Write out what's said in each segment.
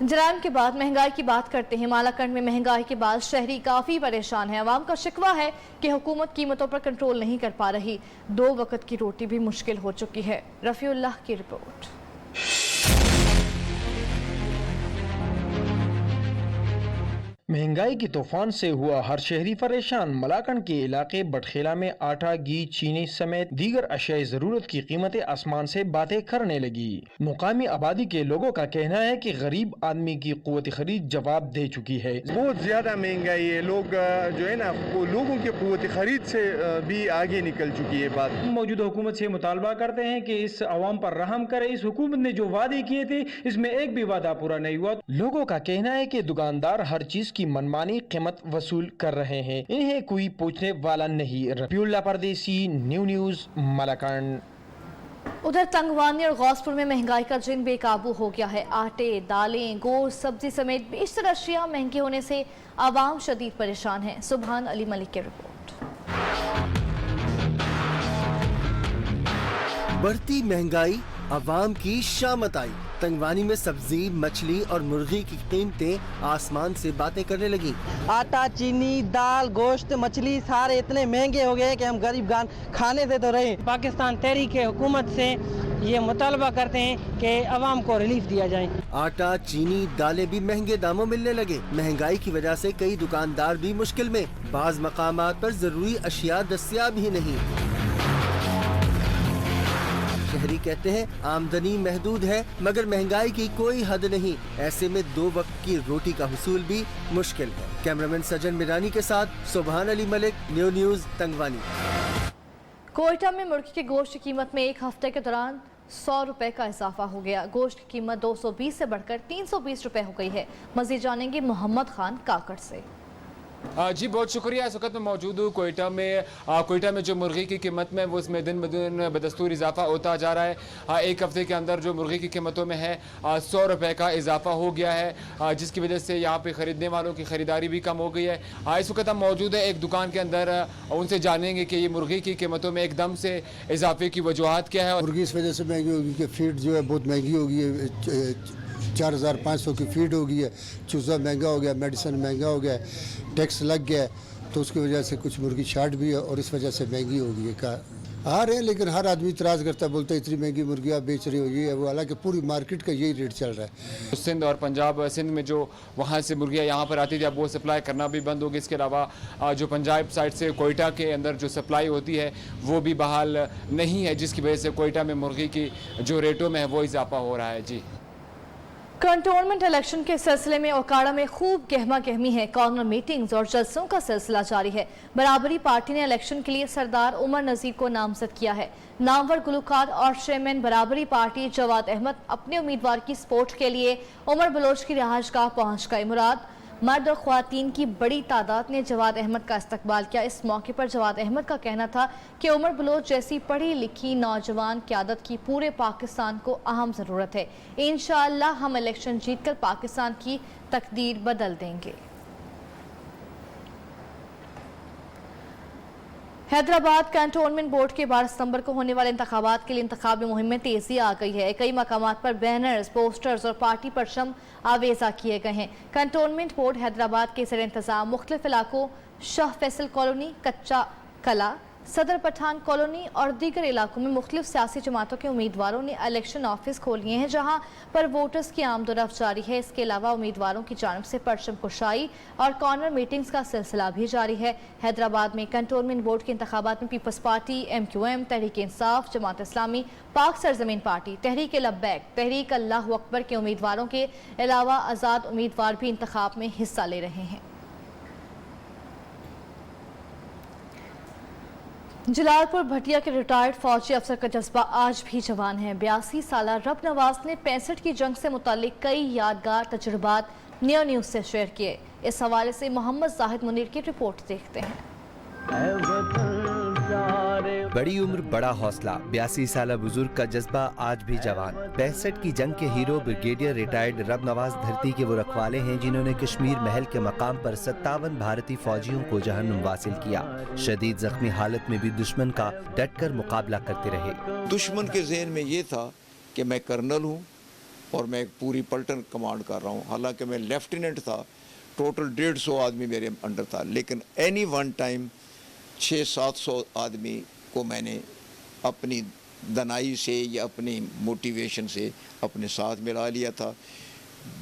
जराइम के बाद महंगाई की बात करते हैं। मालाकंड में महंगाई के बाद शहरी काफी परेशान है। अवाम का शिकवा है कि हुकूमत कीमतों पर कंट्रोल नहीं कर पा रही। 2 वक्त की रोटी भी मुश्किल हो चुकी है। रफीउल्लाह की रिपोर्ट। महंगाई के तूफान से हुआ हर शहरी परेशान। मलाकंड के इलाके बटखेला में आटा, घी, चीनी समेत दीगर अशियाई जरूरत की कीमतें आसमान से बातें करने लगी। मुकामी आबादी के लोगों का कहना है कि गरीब आदमी की कुव्वत खरीद जवाब दे चुकी है। बहुत ज्यादा महंगाई है, लोग जो है ना वो लोगों की कुव्वत खरीद से भी आगे निकल चुकी है बात। मौजूदा हुकूमत से मुतालबा करते हैं कि इस अवाम पर रहम करे। इस हुकूमत ने जो वादे किए थे इसमें एक भी वादा पूरा नहीं हुआ। लोगों का कहना है कि दुकानदार हर चीज की मनमानी कीमत वसूल कर रहे हैं, इन्हें कोई पूछने वाला नहीं। रफीउल्लाह परदेसी, न्यू न्यूज़, मलाकंड। उधर तंगवानी और गौसपुर में महंगाई का जिन बेकाबू हो गया है। आटे, दालें, गोश्त, सब्जी समेत बेशतर अशिया महंगे होने से आवाम शदीद परेशान है। सुभान अली मलिक की रिपोर्ट। बढ़ती महंगाई, आवाम की शामत आई। तंगवानी में सब्जी, मछली और मुर्गी की कीमतें आसमान से बातें करने लगी। आटा, चीनी, दाल, गोश्त, मछली सारे इतने महंगे हो गए कि हम गरीब खाने से तो रहे। पाकिस्तान तहरीक हुकूमत से ये मुतालबा करते हैं कि अवाम को रिलीफ दिया जाए। आटा, चीनी, दालें भी महंगे दामों मिलने लगे। महंगाई की वजह से कई दुकानदार भी मुश्किल में। बाज़ मकामात पर जरूरी अशिया दस्तियाब ही नहीं। शहरी कहते हैं आमदनी महदूद है मगर महंगाई की कोई हद नहीं। ऐसे में 2 वक्त की रोटी का हुसूल भी मुश्किल है। कैमरामैन सजन मिरानी के साथ सुभान अली मलिक, न्यू न्यूज़, तंगवानी। कोयटा में मुर्गी के गोश्त की कीमत में एक हफ्ते के दौरान 100 रुपए का इजाफा हो गया। गोश्त की कीमत 220 से बढ़कर 320 रुपए हो गई है। मजीद जानेंगे मोहम्मद खान काकड़ से। जी बहुत शुक्रिया। इस वक्त मैं मौजूद हूँ कोयटा में जो मुर्गी की कीमत में वो इसमें दिन ब दिन बदस्तूर इजाफा होता जा रहा है। एक हफ्ते के अंदर जो मुर्गी की कीमतों में है 100 रुपए का इजाफा हो गया है, जिसकी वजह से यहाँ पे ख़रीदने वालों की ख़रीदारी भी कम हो गई है। इस वक्त हम मौजूद है एक दुकान के अंदर, उनसे जानेंगे कि ये मुर्गी की कीमतों में एकदम से इजाफे की वजूहत क्या है। मुर्गी इस वजह से महंगी होगी कि फीड जो है बहुत महंगी हो गई है। 4500 की फीड हो गई है, चूज़ा महंगा हो गया, मेडिसिन महंगा हो गया, टैक्स लग गया है, तो उसकी वजह से कुछ मुर्गी शार्ट भी है और इस वजह से महंगी हो गई है। आ रहे हैं लेकिन हर आदमी इतराज़ करता है, बोलता है इतनी महंगी मुर्गी आप बेच रही हो ये है वो, हालांकि पूरी मार्केट का यही रेट चल रहा है। सिंध और पंजाब, सिंध में जो वहाँ से मुर्गियाँ यहाँ पर आती थी अब वो सप्लाई करना भी बंद होगी। इसके अलावा जो पंजाब साइड से कोयटा के अंदर जो सप्लाई होती है वो भी बहाल नहीं है, जिसकी वजह से कोयटा में मुर्गी की जो रेटों में है वो इजाफा हो रहा है। जी, कंटोनमेंट इलेक्शन के सिलसिले में ओकाड़ा में खूब गहमा गहमी है। कॉर्नर मीटिंग्स और जलसों का सिलसिला जारी है। बराबरी पार्टी ने इलेक्शन के लिए सरदार उमर नजीर को नामजद किया है। नामवर गुलकार और चेयरमैन बराबरी पार्टी जवाद अहमद अपने उम्मीदवार की सपोर्ट के लिए उमर बलोच की रिहाइशगाह पहुंच गए। मुराद मर्द और ख्वातीन की बड़ी तादाद ने जवाद अहमद का इस्तकबाल किया। इस मौके पर जवाद अहमद का कहना था कि उमर बलोच जैसी पढ़ी लिखी नौजवान क़यादत की पूरे पाकिस्तान को अहम ज़रूरत है। इंशाअल्लाह हम इलेक्शन जीतकर पाकिस्तान की तकदीर बदल देंगे। हैदराबाद कैंटोनमेंट बोर्ड के 12 सितंबर को होने वाले इंतखाबात के लिए इंतखाबी मुहिम में तेजी आ गई है। कई मकामात पर बैनर्स, पोस्टर्स और पार्टी परचम आवेजा किए गए हैं। कैंटोनमेंट बोर्ड हैदराबाद के ज़ेर इंतज़ाम मुख्तलिफ इलाकों शाह फैसल कॉलोनी, कच्चा कला, सदर पठान कॉलोनी और दीगर इलाकों में मुख्तलिफ सियासी जमातों के उम्मीदवारों ने इलेक्शन ऑफिस खोल लिए हैं, जहां पर वोटर्स की आमदोरफ्त जारी है। इसके अलावा उम्मीदवारों की जानिब से परचम कुशाई और कॉर्नर मीटिंग्स का सिलसिला भी जारी है। हैदराबाद में कंटोनमेंट बोर्ड के इंतखाबात में peoples party, MQM, Tehreek Insaf, Jamaat Islami, पाक सरजमीन पार्टी, तहरीक लब्बैक, तहरीक अल्लाहु अकबर के उम्मीदवारों के अलावा आज़ाद उम्मीदवार भी इंतखाब में हिस्सा ले रहे हैं। जलालपुर भटिया के रिटायर्ड फौजी अफसर का जज्बा आज भी जवान है। 82 साला रब नवाज ने 65 की जंग से मुतालिक कई यादगार तजुर्बात न्यू न्यूज़ से शेयर किए। इस हवाले से मोहम्मद जाहिद मुनीर की रिपोर्ट देखते हैं। बड़ी उम्र बड़ा हौसला, 82 साल बुजुर्ग का जज्बा आज भी जवान। 65 की जंग के हीरो ब्रिगेडियर रिटायर्ड रब नवाज धरती के वो रखवाले हैं जिन्होंने कश्मीर महल के मकाम पर 57 भारतीय फौजियों को जहन्नुम वासिल किया। शदीद जख्मी हालत में भी दुश्मन का डट कर मुकाबला करते रहे। दुश्मन के ज़हन में ये था कि मैं कर्नल हूँ, और मैं एक पूरी पलटन कमांड कर रहा हूँ। हालांकि मैं लेफ्टिनेंट था, टोटल 150 आदमी मेरे अंडर था, लेकिन एनी वन टाइम 600-700 आदमी को मैंने अपनी दनाई से या अपनी मोटिवेशन से अपने साथ मिला लिया था,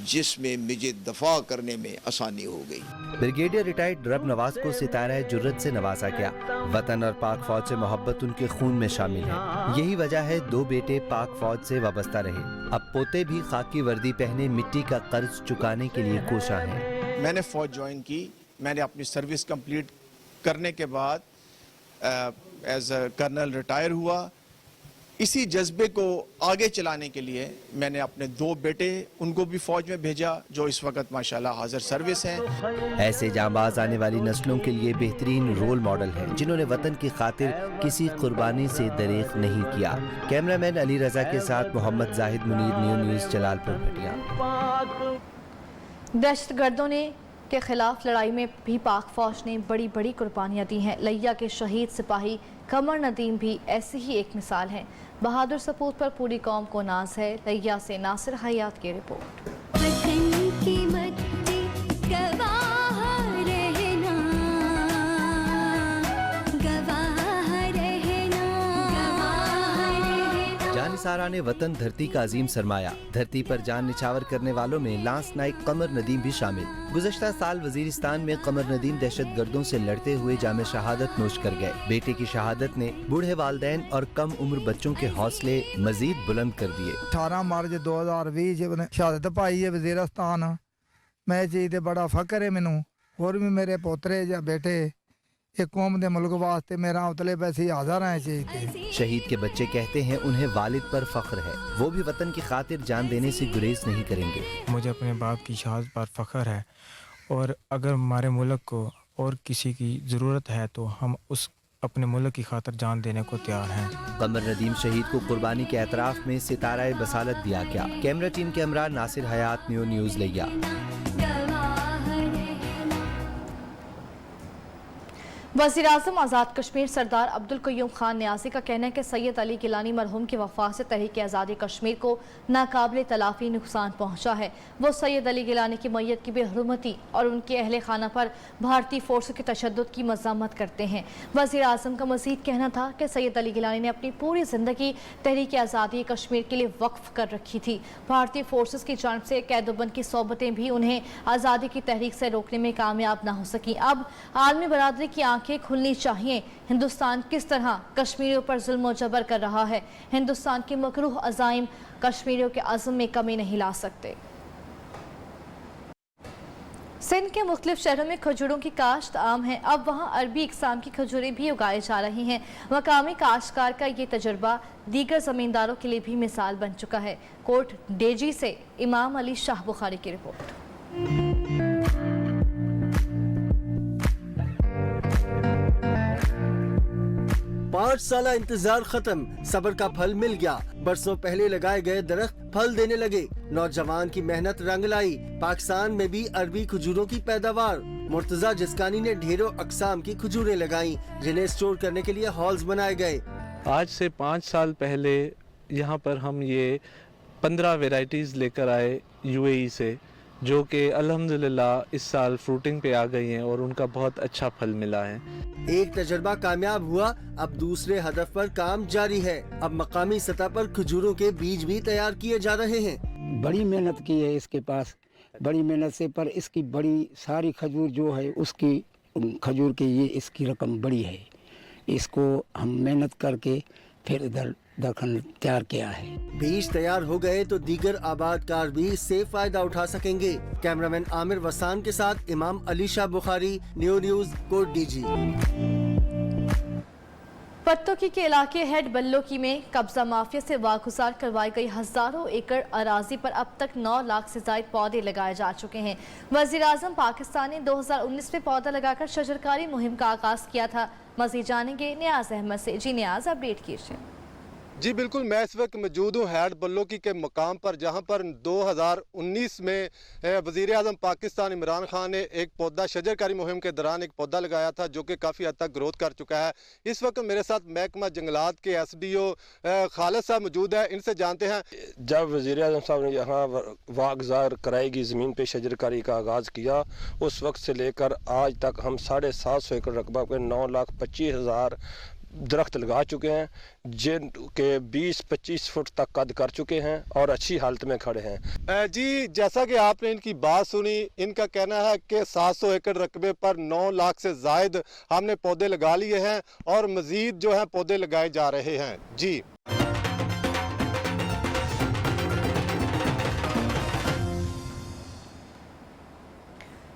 जिसमें मुझे दफा करने में आसानी हो गई। ब्रिगेडियर रिटायर्ड रब नवाज को सितारा जुर्रत से नवाजा गया। वतन और पाक फौज से मोहब्बत उनके खून में शामिल है। यही वजह है 2 बेटे पाक फौज से वाबस्ता रहे। अब पोते भी खाकी वर्दी पहने मिट्टी का कर्ज चुकाने के लिए कोशा हैं। मैंने फौज ज्वाइन की। मैंने अपनी सर्विस कंप्लीट करने के बाद एज अ कर्नल रिटायर हुआ। इसी जज्बे को आगे चलाने के लिए मैंने अपने 2 बेटे उनको भी फौज में भेजा, जो इस वक्त माशाल्लाह हाजिर सर्विस हैं। ऐसे जांबाज आने वाली नस्लों के लिए बेहतरीन रोल मॉडल हैं, जिन्होंने वतन की खातिर किसी कुर्बानी से दरेख नहीं किया। कैमरामैन अली रजा के साथ मोहम्मद जाहिद मुनीर, न्यू न्यूज़, जलालपुर भटिया। दहशतगर्दों ने के खिलाफ लड़ाई में भी पाक फौज ने बड़ी बड़ी कुर्बानियां दी हैं। लिया के शहीद सिपाही कमर नदीम भी ऐसी ही एक मिसाल है। बहादुर सपूत पर पूरी कौम को नाज है। लिया से नासिर हयात की रिपोर्ट। जानिसारा ने वतन धरती का अजीम सरमाया। धरती पर जान निछावर करने वालों में लांस नाइक कमर नदीम भी शामिल। गुज़श्ता साल वजीरिस्तान में कमर नदीम दहशतगर्दों से लड़ते हुए जामे शहादत नोश कर गए। बेटे की शहादत ने बूढ़े वालदैन और कम उम्र बच्चों के हौसले मजीद बुलंद कर दिए। 18 मार्च 2020 शहादत पाई है वजीरिस्तान। मैं चीज़ ते बड़ा फकर है मैनू। और भी मेरे पोतरे या बेटे एक कौम दे मुल्क वास्ते मेरा उतले पैसे हाजिर हैं चाहिए। शहीद के बच्चे कहते हैं उन्हें वालिद पर फख्र है, वो भी वतन की खातिर जान देने से गुरेज नहीं करेंगे। मुझे अपने बाप की शहादत पर फख्र है, और अगर हमारे मुल्क को और किसी की ज़रूरत है तो हम उस अपने मुल्क की खातिर जान देने को तैयार हैं। कमर नदीम शहीद को कुर्बानी के एतराफ़ में सितारा बसालत दिया गया। कैमरा टीम के हमरा नासिर हयात, न्यू न्यूज़ लिया। वज़ीर-ए-आज़म आज़ाद कश्मीर सरदार अब्दुल क़य्यूम खान न्याज़ी का कहना है कि सैयद अली गिलानी मरहूम की वफ़ात से तहरीक आज़ादी कश्मीर को नाकाबिल तलाफ़ी नुकसान पहुँचा है। वो सैयद अली गिलानी की मैयत की बेहरमती और उनके अहले खाना पर भारतीय फोर्स के तशद्दुद की मज़म्मत करते हैं। वज़ीर-ए-आज़म का मज़ीद कहना था कि सैयद अली गिलानी ने अपनी पूरी ज़िंदगी तहरीक आज़ादी कश्मीर के लिए वक्फ कर रखी थी। भारतीय फोर्सेस की जानिब से कैदोबंद की सोबतें भी उन्हें आज़ादी की तहरीक से रोकने में कामयाब ना हो सकी। अब आलमी बरादरी की आंखें खुलनी चाहिए। हिंदुस्तान किस तरह कश्मीरियों पर जुल्म और जबर कर रहा है। हिंदुस्तान के मकरूह अज़ाइम कश्मीरियों के अज़्म में कमी नहीं ला सकते। सिंध के मुख्तलिफ शहरों में खजूरों की काश्त आम है। अब वहाँ अरबी इकसाम की खजूरें भी उगाई जा रही हैं। मकामी काश्तकार का ये तजुर्बा दीगर ज़मींदारों के लिए भी मिसाल बन चुका है। कोट डेजी से इमाम अली शाह बुखारी की रिपोर्ट। 5 साल इंतजार खत्म, सब्र का फल मिल गया। बरसों पहले लगाए गए दरख्त फल देने लगे। नौजवान की मेहनत रंग लाई। पाकिस्तान में भी अरबी खजूरों की पैदावार। मुर्तजा जिस्कानी ने ढेरों अकसाम की खजूरें लगाई, जिन्हें स्टोर करने के लिए हॉल्स बनाए गए। आज से 5 साल पहले यहाँ पर हम ये 15 वेराइटीज लेकर आए यूएई से, जो कि अल्हम्दुलिल्लाह इस साल फ्रूटिंग पे आ गई हैं और उनका बहुत अच्छा फल मिला है। एक तजर्बा कामयाब हुआ, अब दूसरे हदफ पर काम जारी है। अब मकामी सतह पर खजूरों के बीज भी तैयार किए जा रहे हैं। बड़ी मेहनत की है इसके पास, बड़ी मेहनत से, पर इसकी बड़ी सारी खजूर जो है उसकी खजूर की ये इसकी रकम बड़ी है। इसको हम मेहनत करके फिर इधर दरखन तैयार किया है। बीज तैयार हो गए तो दीगर आबादकार भी इससे फायदा उठा सकेंगे। कैमरामैन आमिर वसान के साथ इमाम अली शाह बुखारी, न्यू न्यूज़, कोट डीजी। पत्तोकी के इलाके हेड बल्लोकी में कब्जा माफिया से वागुजार करवाई गई हजारों एकड़ अराजी पर अब तक 9 लाख से ज्यादा पौधे लगाए जा चुके हैं। वज़ीर-ए-आज़म पाकिस्तान ने 2019 में पौधा लगाकर शजरकारी मुहिम का आगाज किया था। मज़ीद जानेंगे नियाज अहमद से। जी नियाज, अपडेट कीजिए। جی بالکل، میں اس وقت موجود ہوں ہیڈ بلوکی کے مقام پر، جہاں پر 2019 میں وزیر اعظم پاکستان عمران خان نے ایک پودا شجر کاری مہم کے دوران ایک پودا لگایا تھا جو کہ کافی حد تک گروتھ کر چکا ہے۔ اس وقت میرے ساتھ محکمہ جنگلات کے SDO خالد صاحب موجود ہیں، ان سے جانتے ہیں۔ جب وزیر اعظم صاحب نے یہاں واگزار کرائی کی زمین پہ شجر کاری کا آغاز کیا، اس وقت سے لے کر آج تک ہم 750 ایکڑ رقبہ پہ 9,25,000 درخت لگا چکے ہیں، جن کے 20-25 فٹ تک قد کر چکے ہیں اور اچھی حالت میں کھڑے ہیں۔ جی جیسا کہ آپ نے ان کی بات سنی، ان کا کہنا ہے کہ 700 ایکڑ رقبے پر 9 لاکھ سے زائد ہم نے پودے لگا لیے ہیں اور مزید جو ہیں پودے لگائے جا رہے ہیں۔ جی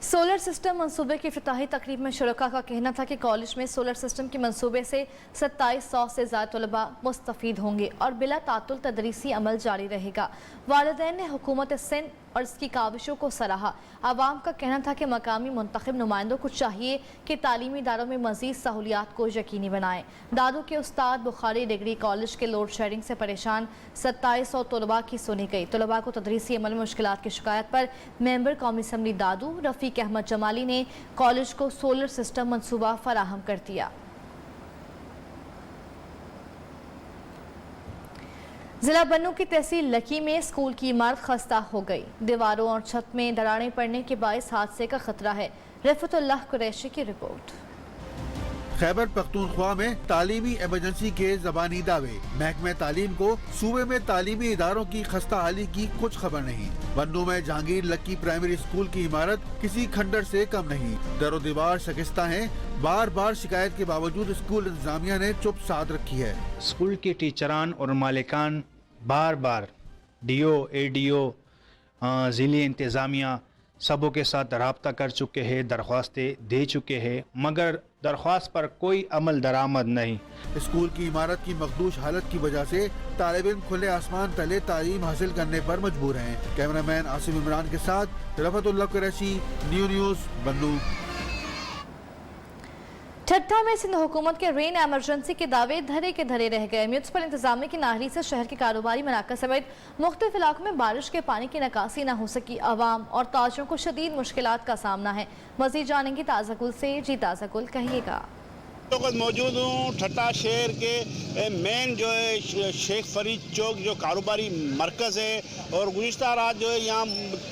سولر سسٹم منصوبے کی افتتاحی تقریب میں شرکاء کا کہنا تھا کہ کالج میں سولر سسٹم کے منصوبے سے 2700 سے زائد طلباء مستفید ہوں گے اور بلا تعطل تدریسی عمل جاری رہے گا۔ والدین نے حکومت سندھ اور اس کی کاوشوں کو سراہا۔ عوام کا کہنا تھا کہ مقامی منتخب نمائندوں کو چاہیے کہ تعلیمی اداروں میں مزید سہولیات کو یقینی بنائیں۔ دادو کے استاد بخاری ڈگری کالج کے لوڈ شیڈنگ سے پریشان 2700 طلباء کی سنی گئی۔ طلباء کو تدریسی عمل میں مشکلات کی شکایت پر ممبر قومی اسمبلی دادو رفیق احمد جمالی نے کالج کو سولر سسٹم منصوبہ فراہم کر دیا۔ ضلع بنوں کی تحصیل لکی میں اسکول کی عمارت خستہ ہو گئی۔ دیواروں اور چھت میں دراڑیں پڑنے کے باعث حادثے کا خطرہ ہے۔ رفعت اللہ قریشی کی رپورٹ۔ خیبر پختونخوا میں تعلیمی ایمرجنسی کے زبانی دعوے۔ محکمہ تعلیم کو صوبے میں تعلیمی اداروں کی خستہ حالی کی کچھ خبر نہیں۔ بنوں میں جہانگیر لکی پرائمری اسکول کی عمارت کسی کھنڈر سے کم نہیں۔ در و دیوار شکستہ ہیں۔ بار بار شکایت کے باوجود اسکول انتظامیہ نے چپ سادھ رکھی ہے۔ اسکول کے ٹیچران اور مالکان بار بار DO ADO ضلعی انتظامیہ سبوں کے ساتھ رابطہ کر چکے ہیں، درخواستیں دے چکے ہیں، مگر درخواست پر کوئی عمل درآمد نہیں۔ اسکول کی عمارت کی مخدوش حالت کی وجہ سے طالب علم کھلے آسمان تلے تعلیم حاصل کرنے پر مجبور ہیں۔ کیمرہ مین عاصم عمران کے ساتھ رفعت اللہ قریشی، نیوز بنو۔ ٹھٹھا میں سندھ حکومت کے رین ایمرجنسی کے دعوے دھرے کے دھرے رہ گئے۔ میونسپل انتظامیہ کی نااہلی سے شہر کے کاروباری مراکز سمیت مختلف علاقوں میں بارش کے پانی کی نکاسی نہ ہو سکی۔ عوام اور تاجروں کو شدید مشکلات کا سامنا ہے۔ مزید جانیں گے تازہ گل سے۔ جی تازہ گل کہیے گا۔ موجود ہوں ٹھٹھا شہر کے مین جو ہے شیخ فرید چوک جو کاروباری مرکز ہے، اور گزشتہ رات جو ہے یہاں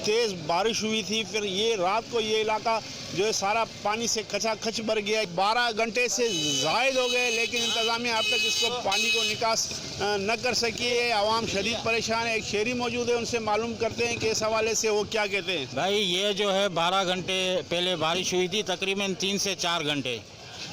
تیز بارش ہوئی تھی، پھر یہ رات کو یہ علاقہ جو ہے سارا پانی سے کھچا کھچ بھر گیا۔ 12 گھنٹے سے زائد ہو گئے لیکن انتظامیہ اب تک اس کو پانی کو نکاس نہ کر سکی ہے۔ عوام شدید پریشان ہے۔ ایک شہری موجود ہے، ان سے معلوم کرتے ہیں کہ اس حوالے سے وہ کیا کہتے ہیں۔ بھائی یہ جو ہے 12 گھنٹے پہلے بارش ہوئی تھی، تقریباً 3 سے 4 گھنٹے،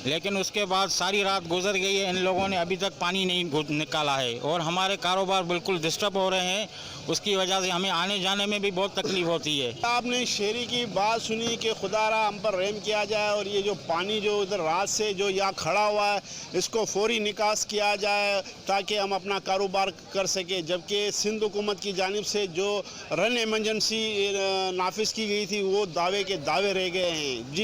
لیکن اس کے بعد ساری رات گزر گئی ہے، ان لوگوں نے ابھی تک پانی نہیں نکالا ہے اور ہمارے کاروبار بالکل ڈسٹرب ہو رہے ہیں۔ اس کی وجہ سے ہمیں آنے جانے میں بھی بہت تکلیف ہوتی ہے۔ آپ نے شہری کی بات سنی کہ خدا را ہم پر رحم کیا جائے اور یہ جو پانی جو ادھر رات سے جو یہاں کھڑا ہوا ہے اس کو فوری نکاس کیا جائے تاکہ ہم اپنا کاروبار کر سکیں، جبکہ سندھ حکومت کی جانب سے جو رن ایمرجنسی نافذ کی گئی تھی وہ دعوے کے دعوے رہ گئے ہیں۔ جی